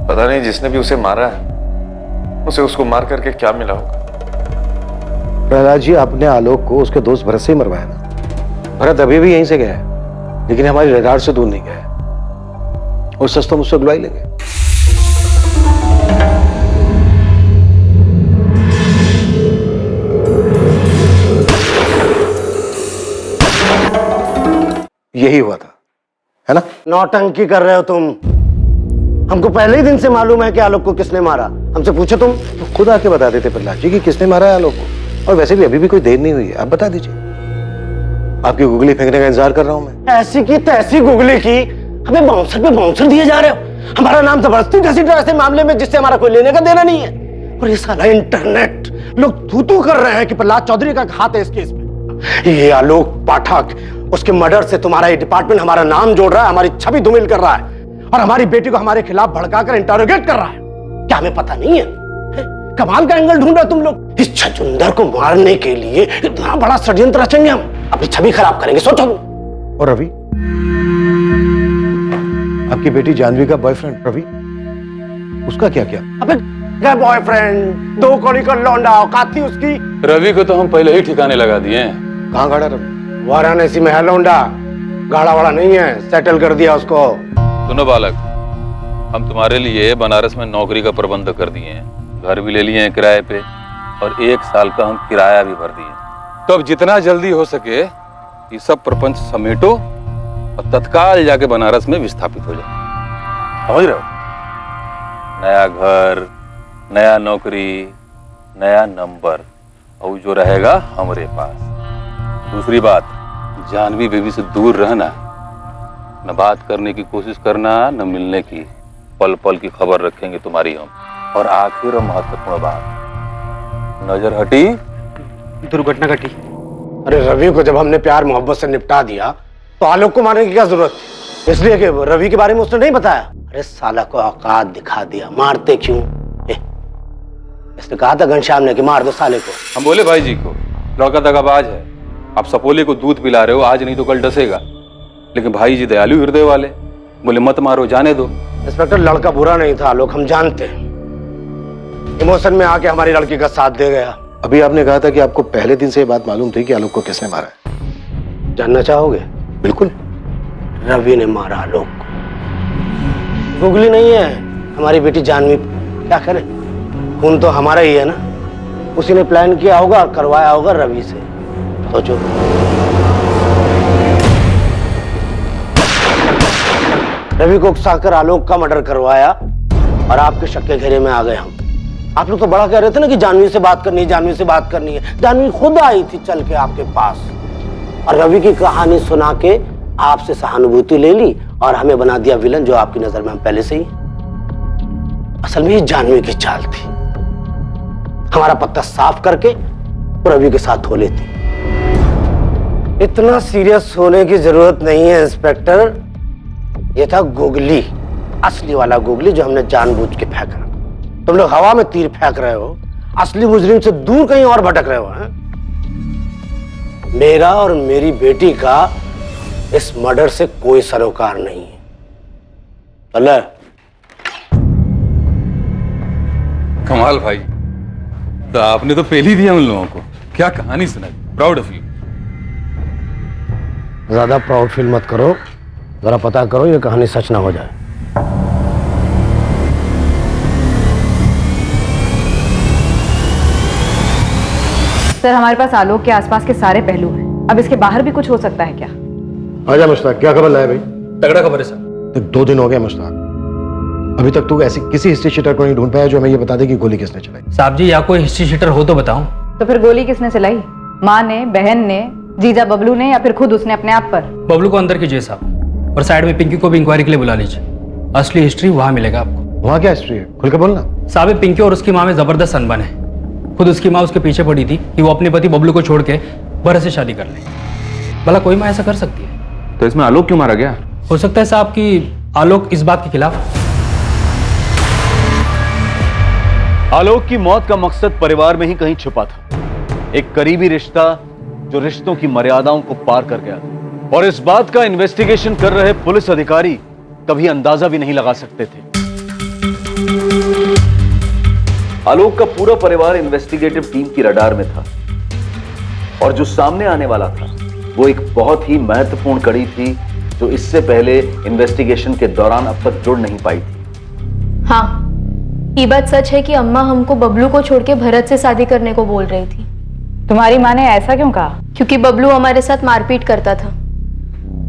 पता नहीं जिसने भी उसे मारा है उसे उसको मार करके क्या मिला होगा। प्रहलाद जी, आपने आलोक को उसके दोस्त भरत से ही मरवाया ना? भरत अभी भी यहीं से गया है, लेकिन हमारी रडार से दूर नहीं गया है। और सच तो मुझसे गवाही लेंगे। यही हुआ था, है ना? नौटंकी कर रहे हो तुम। हमको पहले ही दिन से मालूम है कि आलोक को किसने मारा। हमसे पूछो तुम। तो खुद आके बता देते प्रहलाद जी कि किसने मारा है आलोक को। और वैसे भी अभी भी कोई देर नहीं हुई है, आप बता दीजिए। आपकी गुगली फेंकने का इंतजार कर रहा हूं मैं। ऐसी की तैसी गुगली की, हमें बाउंसर पे बाउंसर दिए जा रहे हो। हमारा नाम जबरदस्ती घसीट रहे ऐसे मामले में जिससे हमारा कोई लेने का देना नहीं है। और ये साला इंटरनेट लोग थू कर रहे हैं कि प्रहलाद चौधरी का हाथ है इस केस में। ये आलोक पाठक, उसके मर्डर से तुम्हारा ये डिपार्टमेंट हमारा नाम जोड़ रहा है, हमारी छवि धूमिल कर रहा है और हमारी बेटी को हमारे खिलाफ भड़काकर इंटरोगेट कर रहा है। क्या हमें पता नहीं है? कमाल का एंगल ढूंढ रहे हो तुम लोग। इस छछूंदर को मारने के लिए इतना बड़ा षड्यंत्र रचेंगे हम, अपनी छवि खराब करेंगे, सोचो। और रवि, आपकी बेटी जानवी का बॉयफ्रेंड रवि, उसका क्या किया? अबे क्या बॉयफ्रेंड, 2 कौड़ी का लौंडा औकात थी उसकी। रवि को तो हम पहले ही ठिकाने लगा दिए हैं। कहाँ गाड़ा रवि? वाराणसी में है लौंडा, गाड़ा वाड़ा नहीं है, सेटल कर दिया उसको। सुनो बालक, हम तुम्हारे लिए बनारस में नौकरी का प्रबंध कर दिए हैं, घर भी ले लिए हैं किराए पे और 1 साल का हम किराया भी भर दिए। तो अब जितना जल्दी हो सके ये सब प्रपंच समेटो और तत्काल जाके बनारस में विस्थापित हो जाओ। समझ रहे हो? नया घर, नया नौकरी, नया नंबर, और जो रहेगा हमारे पास। दूसरी बात, जानवी बेबी से दूर रहना, न बात करने की कोशिश करना, न मिलने की। पल पल की खबर रखेंगे तुम्हारी हम। और आखिर और महत्वपूर्ण बात, नजर हटी दुर्घटना घटी। अरे रवि को जब हमने प्यार मोहब्बत से निपटा दिया तो आलोक को मारने की क्या जरूरत थी? इसलिए कि रवि के बारे में उसने नहीं बताया। अरे साला को औकात दिखा दिया, मारते क्यों? इसने कहा था घनश्याम ने कि मार दो साले को। हम बोले भाई जी को, लड़का दगाबाज है, आप सपोले को दूध पिला रहे हो, आज नहीं तो कल डसेगा। लेकिन भाई जी दयालु हृदय वाले, बोले मत मारो, जाने दो। इंस्पेक्टर, लड़का बुरा नहीं था आलोक, हम जानते हैं। इमोशन में आके हमारी लड़की का साथ दे गया। अभी आपने कहा था कि आपको पहले दिन से ये बात मालूम थी कि आलोक को किसने मारा है। जानना चाहोगे? बिल्कुल। रवि ने मारा आलोक को। गुगली नहीं है, हमारी बेटी जानवी। क्या करे, खून तो हमारा ही है ना। उसी ने प्लान किया होगा और करवाया होगा रवि से। सोचो। रवि को उकसाकर आलोक का मर्डर करवाया और आपके शक के घेरे में आ गए हम। आप लोग तो बड़ा कह रहे थे ना कि जानवी से बात करनी है, जानवी से बात करनी है। जानवी खुद आई थी चल के आपके पास और रवि की कहानी सुना के आपसे सहानुभूति ले ली और हमें बना दिया विलन, जो आपकी नजर में हम पहले से ही। असल में ये जानवी की चाल थी, हमारा पत्ता साफ करके रवि के साथ धो लेती। इतना सीरियस होने की जरूरत नहीं है इंस्पेक्टर। ये था गुगली, असली वाला गुगली जो हमने जानबूझ के फेंका। तुम लोग हवा में तीर फेंक रहे हो, असली मुजरिम से दूर कहीं और भटक रहे हो। हैं? मेरा और मेरी बेटी का इस मर्डर से कोई सरोकार नहीं है। अल्लाह कमाल भाई, तो आपने तो पहले ही दिया उन लोगों को। क्या कहानी सुनाई, प्राउड ऑफ यू। ज्यादा प्राउड फील मत करो, जरा पता करो ये कहानी सच ना हो जाए। सर, हमारे पास आलोक के आसपास के सारे पहलू हैं। अब इसके बाहर भी कुछ हो सकता है क्या? आजा मुश्ताक, क्या खबर लाया भाई? तगड़ा खबर है सर। 2 दिन हो गए मुश्ताक, अभी तक तू ऐसी किसी हिस्ट्री शीटर को नहीं ढूंढ पाया जो हमें ये बता दे कि गोली किसने चलाई। साहब जी, या कोई हिस्ट्री शीटर हो तो बताओ। तो फिर गोली किसने चलाई? माँ ने, बहन ने, जीजा बबलू ने, या फिर खुद उसने अपने आप पर? बबलू को अंदर कीजिए साहब, और साइड में पिंकी को भी इंक्वायरी के लिए बुला लीजिए। असली हिस्ट्री वहां मिलेगा आपको। वहां क्या हिस्ट्री है, खुल के बोलना। साहब, पिंकी और उसकी माँ में जबरदस्त अनबन है। खुद उसकी माँ उसके पीछे पड़ी थी कि वो अपने पति बबलू को छोड़ के भरत से शादी कर ले। भला कोई माँ ऐसा कर सकती है? तो इसमें आलोक क्यों मारा गया? हो सकता है साहब कि आलोक इस बात के खिलाफ। आलोक की मौत का मकसद परिवार में ही कहीं छुपा था। एक करीबी रिश्ता जो रिश्तों की मर्यादाओं को पार कर गया था। और इस बात का इन्वेस्टिगेशन कर रहे पुलिस अधिकारी कभी अंदाजा भी नहीं लगा सकते थे। आलोक का पूरा परिवार इन्वेस्टिगेटिव टीम की रडार में था और जो सामने आने वाला था वो एक बहुत ही महत्वपूर्ण कड़ी थी जो इससे पहले इन्वेस्टिगेशन के दौरान अब तक जुड़ नहीं पाई थी। हाँ, ये बात सच है कि अम्मा हमको बबलू को छोड़ के भरत से शादी करने को बोल रही थी। तुम्हारी माँ ने ऐसा क्यों कहा? क्योंकि बबलू हमारे साथ मारपीट करता था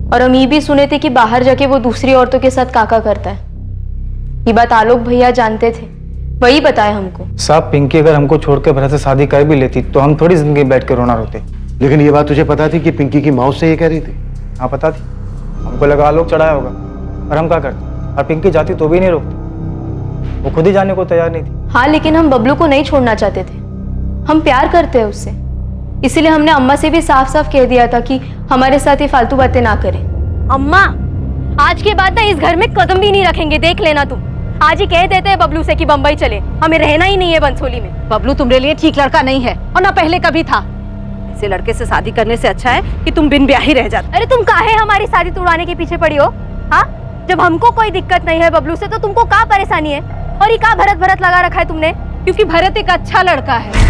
और हम ये भी सुने थे कि बाहर जाके वो दूसरी औरतों के साथ काका करता है। ये बात आलोक भैया जानते थे, वही बताया हमको। साहब, पिंकी अगर हमको छोड़ के भरत से शादी कर भी लेती तो हम थोड़ी जिंदगी बैठ के रोना रोते। लेकिन ये बात तुझे पता थी कि पिंकी की माँ से ये कह रही थी? हाँ पता थी, हमको लगा आलोक चढ़ाया होगा, और हम क्या करते? और पिंकी जाती तो भी नहीं रोकती, वो खुद ही जाने को तैयार नहीं थी। हाँ, लेकिन हम बबलू को नहीं छोड़ना चाहते थे, हम प्यार करते हैं उससे, इसीलिए हमने अम्मा से भी साफ साफ कह दिया था कि हमारे साथ ये फालतू बातें ना करें। अम्मा, आज के बाद ना इस घर में कदम भी नहीं रखेंगे, देख लेना तुम। आज ही कह देते हैं बबलू से कि बम्बई चले, हमें रहना ही नहीं है बंसोली में। बबलू तुम्हारे लिए ठीक लड़का नहीं है, और ना पहले कभी था। ऐसे लड़के से शादी करने से अच्छा है कि तुम बिन ब्याही रह जाते। अरे तुम काहे हमारी शादी तुड़वाने के पीछे पड़ी हो? हाँ, जब हमको कोई दिक्कत नहीं है बबलू से तो तुमको क्या परेशानी है? और ये क्या भरत भरत लगा रखा है तुमने? क्योंकि भरत एक अच्छा लड़का है,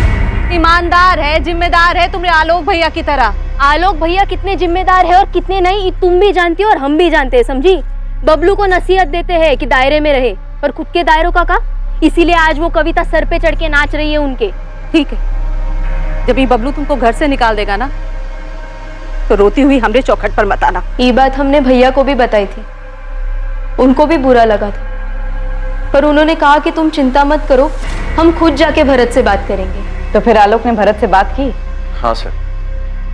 ईमानदार है, जिम्मेदार है, तुम्हारे आलोक भैया की तरह। आलोक भैया कितने जिम्मेदार है और कितने नहीं, ये तुम भी जानती हो और हम भी जानते हैं, समझी? बबलू को नसीहत देते हैं कि दायरे में रहे, पर खुद के दायरों का इसीलिए आज वो कविता सर पे चढ़ के नाच रही है उनके। ठीक है, जब ये बबलू तुमको घर से निकाल देगा ना, तो रोती हुई हमरे चौखट पर मत आना। ये बात हमने भैया को भी बताई थी, उनको भी बुरा लगा था, पर उन्होंने कहा कि तुम चिंता मत करो, हम खुद जाके भरत से बात करेंगे। तो फिर आलोक ने भरत से बात की? हाँ सर,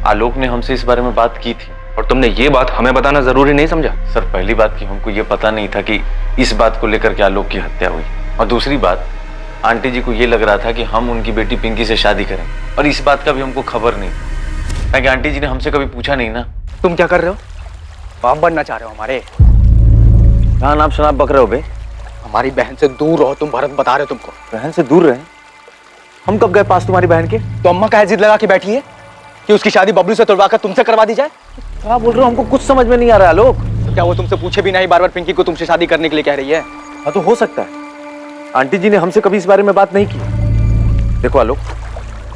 आलोक ने हमसे इस बारे में बात की थी। और तुमने ये बात हमें बताना जरूरी नहीं समझा? सर, पहली बात कि हमको ये पता नहीं था कि इस बात को लेकर के आलोक की हत्या हुई, और दूसरी बात, आंटी जी को ये लग रहा था कि हम उनकी बेटी पिंकी से शादी करें, और इस बात का भी हमको खबर नहीं, ताकि आंटी जी ने हमसे कभी पूछा नहीं ना। तुम क्या कर रहे हो? बाप बनना चाह रहे हो हमारे? कहाँ नाम शनाब बक रहे हो बे? हमारी बहन से दूर रहो तुम, भरत बता रहे तुमको। बहन से दूर रहे? हम कब गए पास तुम्हारी बहन के? तो अम्मा का जिद लगा के बैठी है कि उसकी शादी बबलू से तुड़वा कर तुमसे करवा दी जाए। क्या बोल रहे हो? हमको कुछ समझ में नहीं आ रहा है आलोक। क्या वो तुमसे पूछे भी नहीं, बार बार पिंकी को तुमसे शादी करने के लिए कह रही है? हाँ तो हो सकता है, आंटी जी ने हमसे कभी इस बारे में बात नहीं की। देखो आलोक,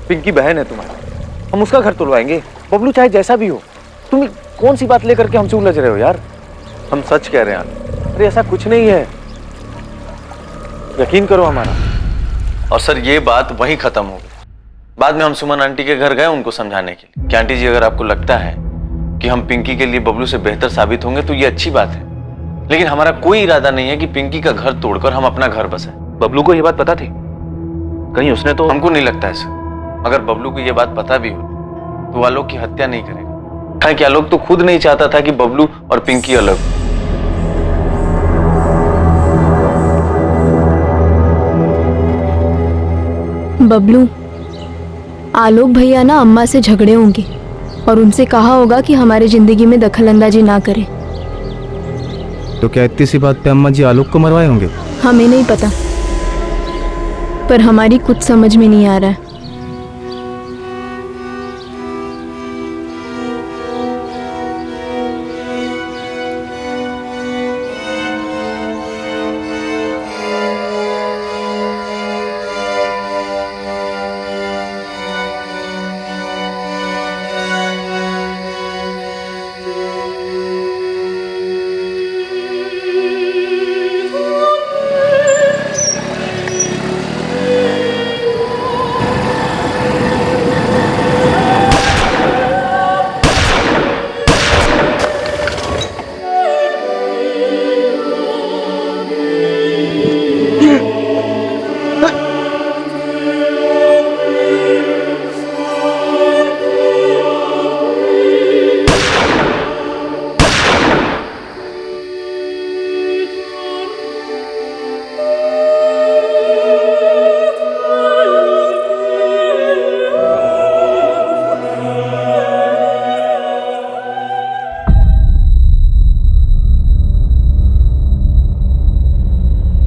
पिंकी बहन है तुम्हारी, हम उसका घर तुड़वाएंगे, बबलू चाहे जैसा भी हो। तुम कौन सी बात लेकर के हमसे उलझ रहे हो यार? हम सच कह रहे हैं आलोक। अरे ऐसा कुछ नहीं है, यकीन करो हमारा। और सर, ये बात वहीं खत्म हो गई। बाद में हम सुमन आंटी के घर गए उनको समझाने के लिए कि आंटी जी, अगर आपको लगता है कि हम पिंकी के लिए बबलू से बेहतर साबित होंगे तो ये अच्छी बात है, लेकिन हमारा कोई इरादा नहीं है कि पिंकी का घर तोड़कर हम अपना घर बसाएं। बबलू को ये बात पता थी? कहीं उसने तो? हमको नहीं लगता है सर, अगर बबलू को ये बात पता भी हो तो आलोक की हत्या नहीं करेगा, क्योंकि आलोक तो खुद नहीं चाहता था कि बबलू और पिंकी अलग हो। बबलू, आलोक भैया ना अम्मा से झगड़े होंगे और उनसे कहा होगा कि हमारे जिंदगी में दखल अंदाजी ना करें। तो क्या इतनी सी बात पे अम्मा जी आलोक को मरवाए होंगे? हमें नहीं पता, पर हमारी कुछ समझ में नहीं आ रहा है।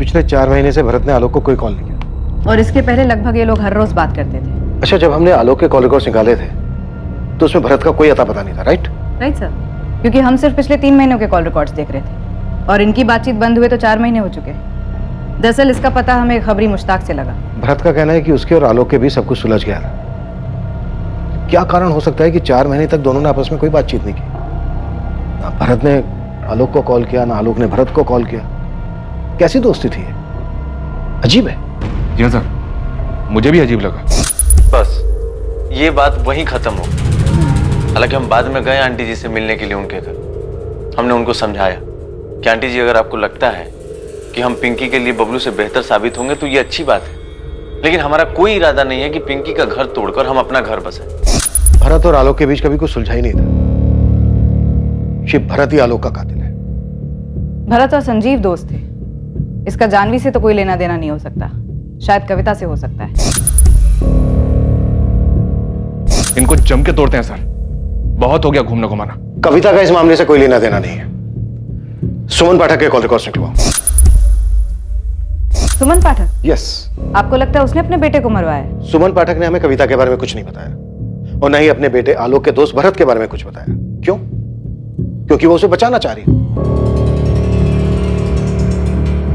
पिछले 4 महीने से भरत ने आलोक को कोई कॉल नहीं किया। और इसके पहले लगभग ये लोग हर रोज बात करते थे। अच्छा, जब हमने आलोक के कॉल रिकॉर्ड्स निकाले थे तो उसमें भरत का कोई अता पता नहीं था, राइट? राइट सर, क्योंकि हम सिर्फ पिछले 3 महीनों के कॉल रिकॉर्ड्स देख रहे थे और इनकी बातचीत बंद हुए तो 4 महीने हो चुके। दरअसल इसका पता हमें खबरी मुश्ताक से लगा। भरत का कहना है कि उसके और आलोक के बीच सब कुछ सुलझ गया था। क्या कारण हो सकता है कि 4 महीने तक दोनों ने आपस में कोई बातचीत नहीं की? ना भरत ने आलोक को कॉल किया, ना आलोक ने भरत को कॉल किया। कैसी दोस्ती थी ये? अजीब है। जी सर, मुझे भी अजीब लगा। बस ये बात वहीं खत्म हो गई। हालांकि हम बाद में गए आंटी जी से मिलने के लिए उनके घर, हमने उनको समझाया कि आंटी जी अगर आपको लगता है कि हम पिंकी के लिए बबलू से बेहतर साबित होंगे तो ये अच्छी बात है, लेकिन हमारा कोई इरादा नहीं है कि पिंकी का घर तोड़कर हम अपना घर बसाएं। भरत और आलोक के बीच कभी कुछ सुलझा ही नहीं था। ये भरत ही आलोक का कातिल है। भरत और संजीव दोस्त थे, इसका जानवी से तो कोई लेना देना नहीं हो सकता, शायद कविता से हो सकता है। इनको जम के तोड़ते हैं सर, बहुत हो गया घूमना घुमाना। कविता का इस मामले से कोई लेना देना नहीं है। सुमन पाठक के कॉल रिकॉर्ड्स निकलवाओ। सुमन पाठक? यस। आपको लगता है उसने अपने बेटे को मरवाया है? सुमन पाठक ने हमें कविता के बारे में कुछ नहीं बताया और न ही अपने बेटे आलोक के दोस्त भरत के बारे में कुछ बताया। क्यों? क्योंकि वो उसे बचाना चाह रही है।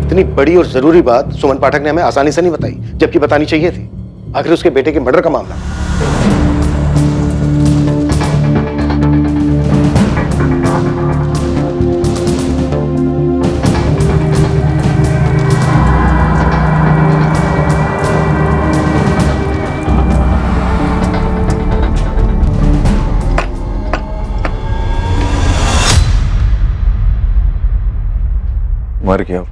इतनी बड़ी और जरूरी बात सुमन पाठक ने हमें आसानी से नहीं बताई, जबकि बतानी चाहिए थी। आखिर उसके बेटे के मर्डर का मामला। मर गया वो।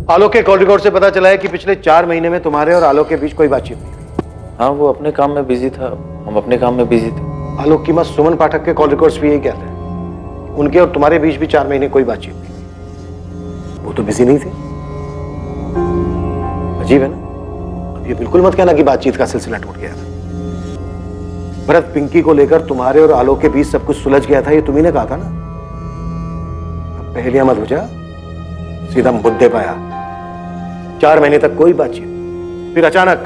आलोक के कॉल रिकॉर्ड से पता चला है कि पिछले 4 महीने में तुम्हारे और आलोक के बीच कोई बातचीत नहीं हुई। हाँ, वो अपने काम में बिजी था, हम अपने काम में बिजी थे। आलोक की मां सुमन पाठक के कॉल रिकॉर्ड्स भी यही कहते हैं। उनके और तुम्हारे बीच भी 4 महीने कोई बातचीत नहीं हुई। वो तो बिजी नहीं थे। अजीब है ना? अब ये बिल्कुल मत कहना कि बातचीत का सिलसिला टूट गया था। भरत पिंकी को लेकर तुम्हारे और आलोक के बीच सब कुछ सुलझ गया था, ये तुम्ही ने कहा था ना। अब पहेलियां मत बुझा, सीधा मुद्दे पे आ। 4 महीने तक कोई बातचीत, फिर अचानक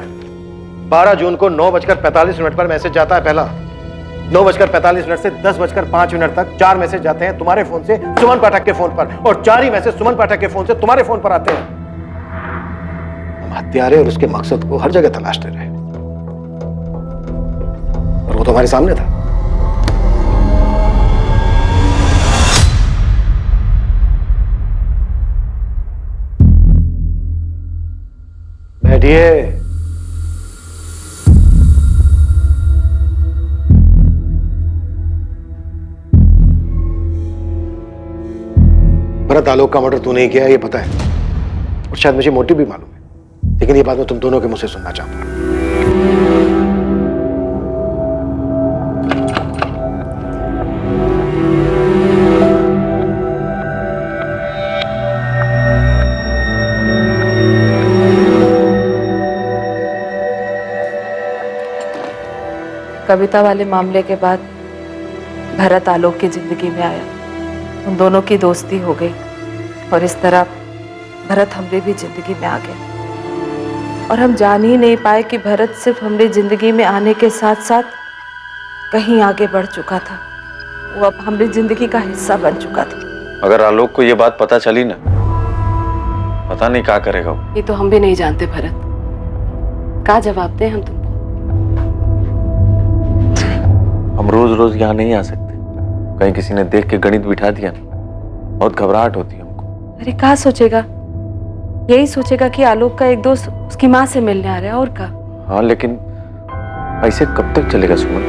12 जून को 9:45 पर मैसेज जाता है पहला। 9:45 से 10:05 तक 4 मैसेज जाते हैं तुम्हारे फोन से सुमन पाठक के फोन पर, और 4 ही मैसेज सुमन पाठक के फोन से तुम्हारे फोन पर आते हैं। हम हत्यारे और उसके मकसद को हर जगह तलाशते रहे, और वो तो हमारे सामने था। बैठिए। भरत आलोक का मर्डर तूने ही किया, ये पता है, और शायद मुझे मोटिव भी मालूम है, लेकिन ये बात मैं तुम दोनों के मुंह से सुनना चाहता हूं। कविता वाले मामले के बाद भरत आलोक की जिंदगी में आया, उन दोनों की दोस्ती हो गई, और इस तरह भरत हमरे भी जिंदगी में आ गया। और हम जान ही नहीं पाए कि भरत सिर्फ हमारी जिंदगी में आने के साथ साथ कहीं आगे बढ़ चुका था। वो अब हमारी जिंदगी का हिस्सा बन चुका था। अगर आलोक को ये बात पता चली ना, पता नहीं क्या करेगा वो। ये तो हम भी नहीं जानते भरत, क्या जवाब दें हम तुमको। हम रोज रोज यहाँ नहीं आ सकते, कहीं किसी ने देख के गणित बिठा दिया ना, बहुत घबराहट होती है हमको। अरे क्या सोचेगा, यही सोचेगा कि आलोक का एक दोस्त उसकी माँ से मिलने आ रहा है, और क्या। हाँ, लेकिन ऐसे कब तक चलेगा सुमन?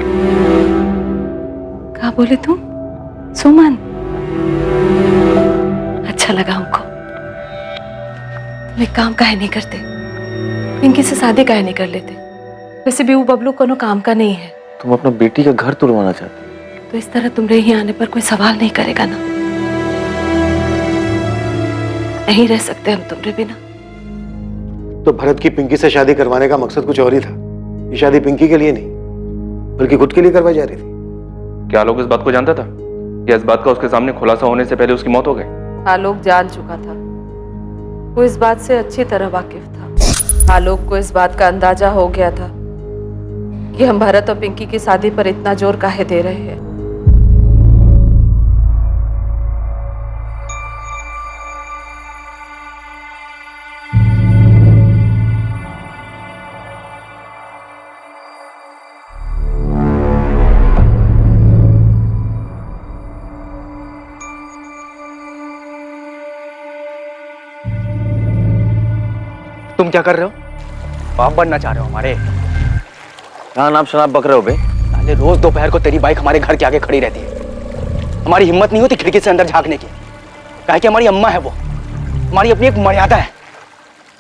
क्या बोले तुम? सुमन? अच्छा लगा हमको। तुम एक काम काहे नहीं करते, पिंकी से शादी काहे नहीं कर लेते? वैसे भी वो बबलू कोनो काम का नहीं है। तुम अपना बेटी का घर तुड़वाना चाहती हो? तो इस तरह तुम्हारे ही आने पर कोई सवाल नहीं करेगा ना। नहीं रह सकते हम तुम्हारे बिना। तो भरत की पिंकी से शादी करवाने का मकसद कुछ और ही था। ये शादी पिंकी के लिए नहीं, बल्कि खुद के लिए करवाई जा रही थी। क्या आलोक इस बात को जानता था, या इस बात का उसके सामने खुलासा होने से पहले उसकी मौत हो गई? आलोक जान चुका था, वो इस बात से अच्छी तरह वाकिफ था। आलोक को इस बात का अंदाजा हो गया था कि हम भरत और पिंकी की शादी पर इतना जोर काहे दे रहे हैं। तुम क्या कर रहे हो? बाप बनना चाह रहे हो हमारे? कहाँ नाप शनाप बक रहे हो बे? साले रोज दोपहर को तेरी बाइक हमारे घर के आगे खड़ी रहती है। हमारी हिम्मत नहीं होती खिड़की से अंदर झांकने की। काहे कि हमारी अम्मा है वो, हमारी अपनी एक मर्यादा है।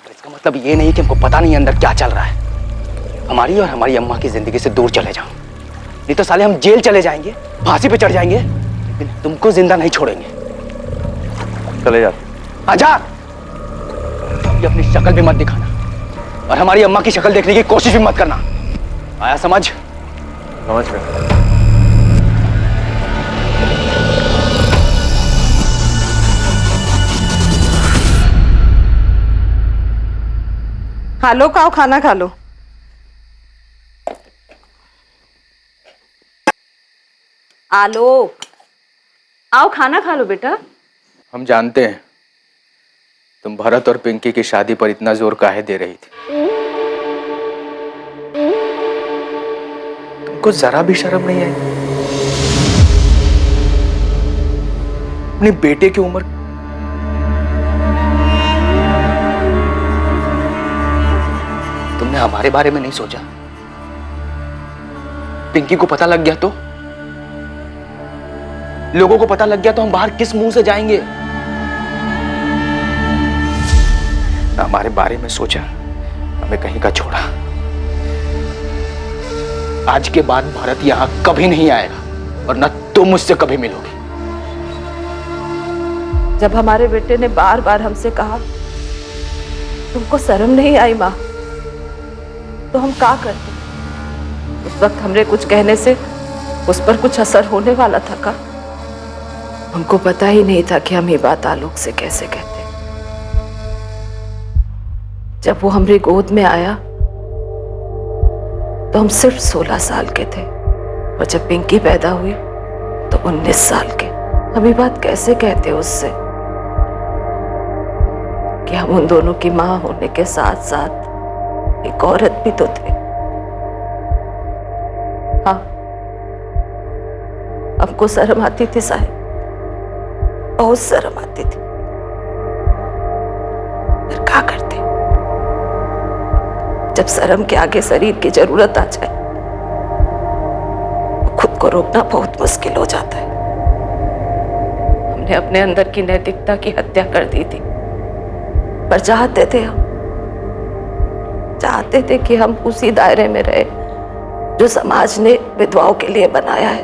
पर इसका मतलब ये नहीं कि हमको पता नहीं है अंदर क्या चल रहा है। हमारी और हमारी अम्मा की जिंदगी से दूर चले जाओ, नहीं तो साले हम जेल चले जाएंगे, फांसी पे चढ़ जाएंगे, लेकिन तुमको जिंदा नहीं छोड़ेंगे। चले जा। आजा, ये अपनी शक्ल भी मत दिखाना और हमारी अम्मा की शक्ल देखने की कोशिश भी मत करना। आया समझ? समझ गए। आलोक आओ खाना खा लो। आलोक आओ खाना खा लो बेटा। हम जानते हैं तुम भरत और पिंकी की शादी पर इतना जोर काहे दे रही थी। तुमको जरा भी शर्म नहीं आई? अपने बेटे की उम्र तुमने हमारे बारे में नहीं सोचा? पिंकी को पता लग गया तो? लोगों को पता लग गया तो हम बाहर किस मुंह से जाएंगे? हमारे बारे में सोचा, हमें कहीं का छोड़ा। आज के बाद भारत यहां कभी नहीं आएगा और न तुम मुझसे कभी मिलोगी। जब हमारे बेटे ने बार बार हमसे कहा तुमको शर्म नहीं आई माँ, तो हम क्या करते? उस वक्त हमने कुछ कहने से उस पर कुछ असर होने वाला था का? हमको पता ही नहीं था कि हम ये बात आलोक से कैसे कहते। जब वो हमारी गोद में आया तो हम सिर्फ 16 साल के थे और जब पिंकी पैदा हुई तो 19 साल के। हम ये बात कैसे कहते उससे कि हम उन दोनों की माँ होने के साथ साथ एक औरत भी तो थे। हाँ, हमको शर्म आती थी साहब, बहुत शर्म आती थी, फिर क्या करते? जब शर्म के आगे शरीर की जरूरत आ जाए खुद को रोकना बहुत मुश्किल हो जाता है। हमने अपने अंदर की नैतिकता की हत्या कर दी थी, पर चाहते थे कि हम उसी दायरे में रहे जो समाज ने विधवाओं के लिए बनाया है।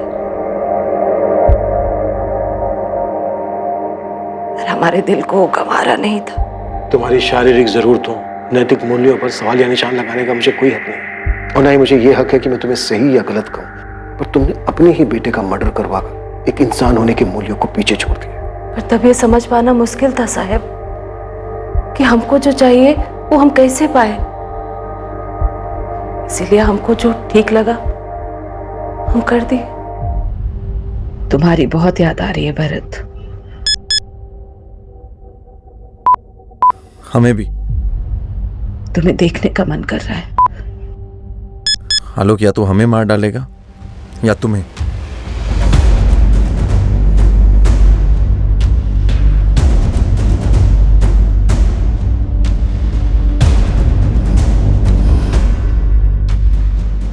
पर हमारे दिल को गंवारा नहीं था। तुम्हारी शारीरिक जरूरतों, नैतिक मूल्यों पर सवाल या निशान लगाने का मुझे कोई हक नहीं, और ना ही मुझे ये हक है कि मैं तुम्हें सही या गलत कहूं। पर तुमने अपने ही बेटे का मर्डर करवाकर एक इंसान होने के मूल्यों को पीछे छोड़ दिया। पर तब ये समझ पाना मुश्किल था साहब कि हमको जो चाहिए वो हम कैसे पाए। इसीलिए हमको जो ठीक लगा हम कर दिए। तुम्हारी बहुत याद आ रही है भरत। हमें भी। तुम्हें देखने का मन कर रहा है। आलोक या तो हमें मार डालेगा या तुम्हें।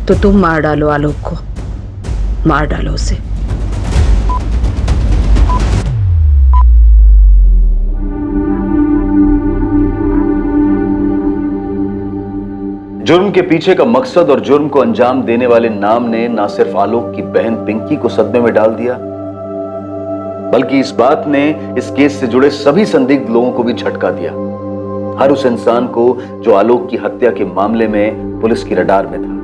तो तुम मार डालो आलोक को, मार डालो उसे। जुर्म के पीछे का मकसद और जुर्म को अंजाम देने वाले नाम ने ना सिर्फ आलोक की बहन पिंकी को सदमे में डाल दिया, बल्कि इस बात ने इस केस से जुड़े सभी संदिग्ध लोगों को भी झटका दिया। हर उस इंसान को जो आलोक की हत्या के मामले में पुलिस की रडार में था,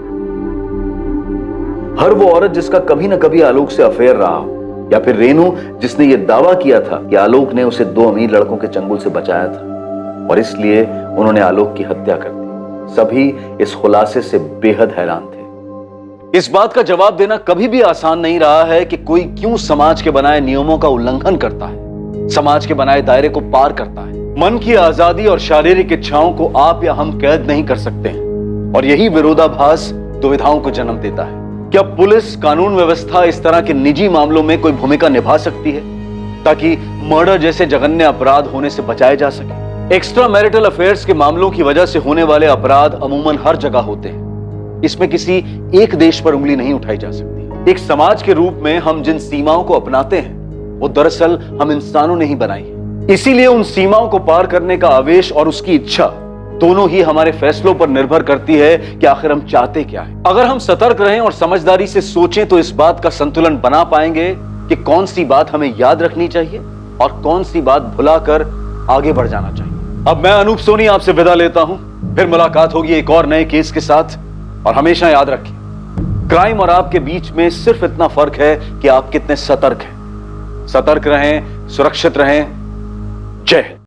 हर वो औरत जिसका कभी ना कभी आलोक से अफेयर रहा हो, या फिर रेनू जिसने यह दावा किया था कि आलोक ने उसे 2 अमीर लड़कों के चंगुल से बचाया था और इसलिए उन्होंने आलोक की हत्या कर दी। सभी इस खुलासे से बेहद हैरान थे। इस बात का जवाब देना कभी भी आसान नहीं रहा है कि कोई क्यों समाज के बनाए नियमों का उल्लंघन करता है, समाज के बनाए दायरे को पार करता है। मन की आजादी और शारीरिक इच्छाओं को आप या हम कैद नहीं कर सकते हैं और यही विरोधाभास दुविधाओं को जन्म देता है। क्या पुलिस, कानून व्यवस्था इस तरह के निजी मामलों में कोई भूमिका निभा सकती है ताकि मर्डर जैसे जघन्य अपराध होने से बचाए जा सके? एक्स्ट्रा मैरिटल अफेयर्स के मामलों की वजह से होने वाले अपराध अमूमन हर जगह होते हैं। इसमें किसी एक देश पर उंगली नहीं उठाई जा सकती। एक समाज के रूप में हम जिन सीमाओं को अपनाते हैं वो दरअसल हम इंसानों ने ही बनाई है। इसीलिए उन सीमाओं को पार करने का आवेश और उसकी इच्छा दोनों ही हमारे फैसलों पर निर्भर करती है कि आखिर हम चाहते क्या है। अगर हम सतर्क रहें और समझदारी से सोचें तो इस बात का संतुलन बना पाएंगे कि कौन सी बात हमें याद रखनी चाहिए और कौन सी बात भुलाकर आगे बढ़ जाना चाहिए। अब मैं अनूप सोनी आपसे विदा लेता हूं। फिर मुलाकात होगी एक और नए केस के साथ। और हमेशा याद रखिए, क्राइम और आपके बीच में सिर्फ इतना फर्क है कि आप कितने सतर्क हैं। सतर्क रहें, सुरक्षित रहें। जय हिंद।